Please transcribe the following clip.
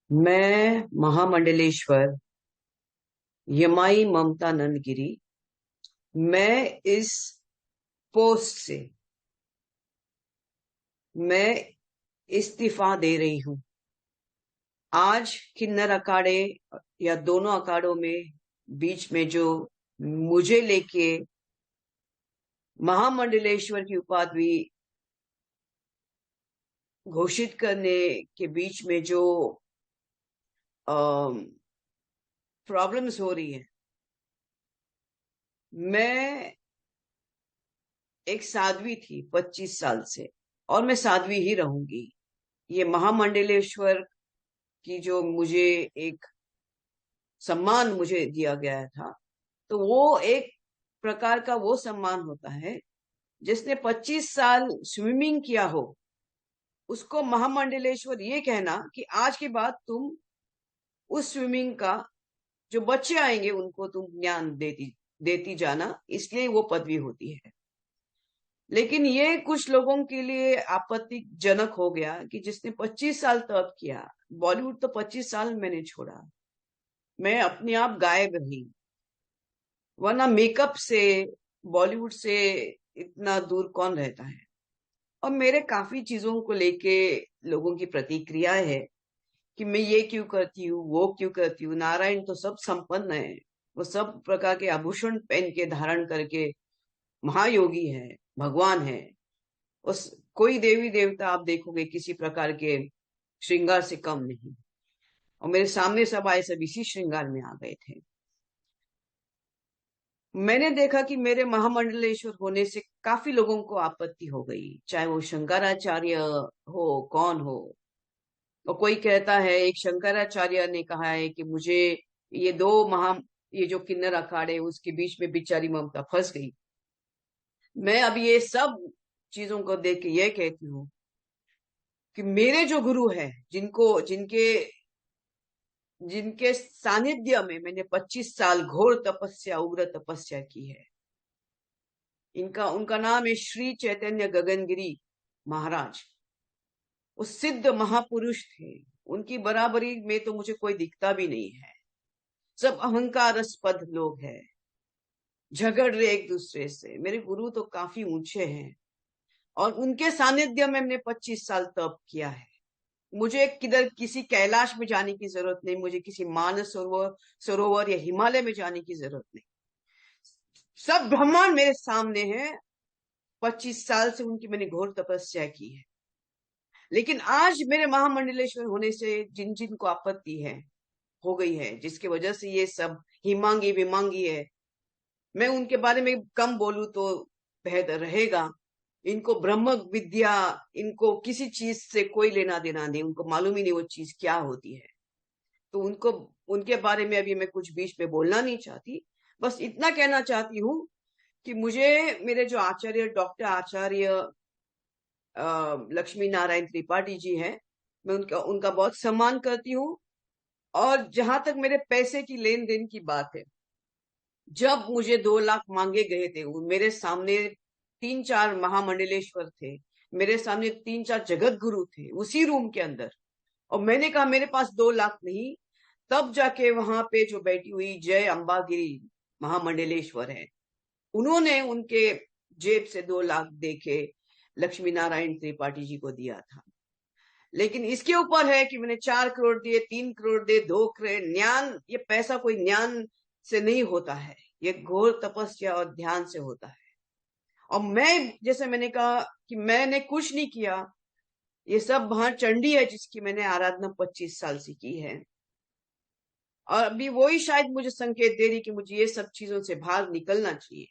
मैं महामंडलेश्वर यमाई ममता नंदगिरी। मैं इस पोस्ट से मैं इस्तीफा दे रही हूं। आज किन्नर अखाड़े या दोनों अखाड़ों में बीच में जो मुझे लेके महामंडलेश्वर की उपाधि घोषित करने के बीच में जो प्रॉब्लम्स हो रही है। मैं एक साध्वी थी 25 साल से, और मैं साध्वी ही रहूंगी। ये महामंडलेश्वर की जो मुझे एक सम्मान मुझे दिया गया था, तो वो एक प्रकार का वो सम्मान होता है। जिसने 25 साल स्विमिंग किया हो, उसको महामंडलेश्वर ये कहना कि आज के बाद तुम उस स्विमिंग का जो बच्चे आएंगे उनको तुम ज्ञान देती देती जाना, इसलिए वो पदवी होती है। लेकिन ये कुछ लोगों के लिए आपत्तिजनक हो गया कि जिसने 25 साल तप किया। बॉलीवुड तो 25 साल मैंने छोड़ा, मैं अपने आप गायब रही, वरना मेकअप से बॉलीवुड से इतना दूर कौन रहता है। और मेरे काफी चीजों को लेके लोगों की प्रतिक्रिया है कि मैं ये क्यों करती हूँ, वो क्यों करती हूँ। नारायण तो सब संपन्न है, वो सब प्रकार के आभूषण पहन के धारण करके महायोगी है, भगवान है। उस कोई देवी देवता आप देखोगे किसी प्रकार के श्रृंगार से कम नहीं। और मेरे सामने सब आए, सब इसी श्रृंगार में आ गए थे। मैंने देखा कि मेरे महामंडलेश्वर होने से काफी लोगों को आपत्ति हो गई, चाहे वो शंकराचार्य हो, कौन हो। और कोई कहता है, एक शंकराचार्य ने कहा है कि मुझे ये दो ये जो किन्नर अखाड़े उसके बीच में बेचारी ममता फंस गई। मैं अब ये सब चीजों को देख के ये कहती हूँ कि मेरे जो गुरु है, जिनको जिनके जिनके सानिध्य में मैंने 25 साल घोर तपस्या, उग्र तपस्या की है, उनका नाम है श्री चैतन्य गगनगिरी महाराज। वो सिद्ध महापुरुष थे, उनकी बराबरी में तो मुझे कोई दिखता भी नहीं है। सब अहंकारस्पद लोग हैं, झगड़ रहे एक दूसरे से। मेरे गुरु तो काफी ऊंचे हैं, और उनके सानिध्य में मैंने 25 साल तप किया है। मुझे किधर किसी कैलाश में जाने की जरूरत नहीं, मुझे किसी मानस सरोवर या हिमालय में जाने की जरूरत नहीं। सब ब्रह्मांड मेरे सामने है। 25 साल से उनकी मैंने घोर तपस्या की है। लेकिन आज मेरे महामंडलेश्वर होने से जिन जिन को आपत्ति है, हो गई है, जिसकी वजह से ये सब हिमांगी विमांगी है, मैं उनके बारे में कम बोलूं तो बेहतर रहेगा। इनको ब्रह्म विद्या, इनको किसी चीज से कोई लेना देना नहीं, उनको मालूम ही नहीं वो चीज क्या होती है। तो उनको, उनके बारे में अभी मैं कुछ बीच में बोलना नहीं चाहती। बस इतना कहना चाहती हूँ कि मुझे मेरे जो आचार्य, डॉक्टर आचार्य लक्ष्मी नारायण त्रिपाठी जी हैं, मैं उनका उनका बहुत सम्मान करती हूँ। और जहां तक मेरे पैसे की लेन देन की बात है, जब मुझे 2 लाख मांगे गए थे, मेरे सामने 3-4 महामंडलेश्वर थे, मेरे सामने 3-4 जगत गुरु थे उसी रूम के अंदर, और मैंने कहा मेरे पास 2 लाख नहीं। तब जाके वहां पे जो बैठी हुई जय अंबागिरी महामंडलेश्वर है, उन्होंने उनके जेब से 2 लाख देके लक्ष्मी नारायण त्रिपाठी जी को दिया था। लेकिन इसके ऊपर है कि मैंने 4 करोड़ दिए, 3 करोड़ दिए, 2 करोड़। ज्ञान, ये पैसा कोई ज्ञान से नहीं होता है, ये घोर तपस्या और ध्यान से होता है। और मैं, जैसे मैंने कहा कि मैंने कुछ नहीं किया, ये सब वहां चंडी है जिसकी मैंने आराधना 25 साल से की है। और अभी वही शायद मुझे संकेत दे रही कि मुझे ये सब चीजों से बाहर निकलना चाहिए।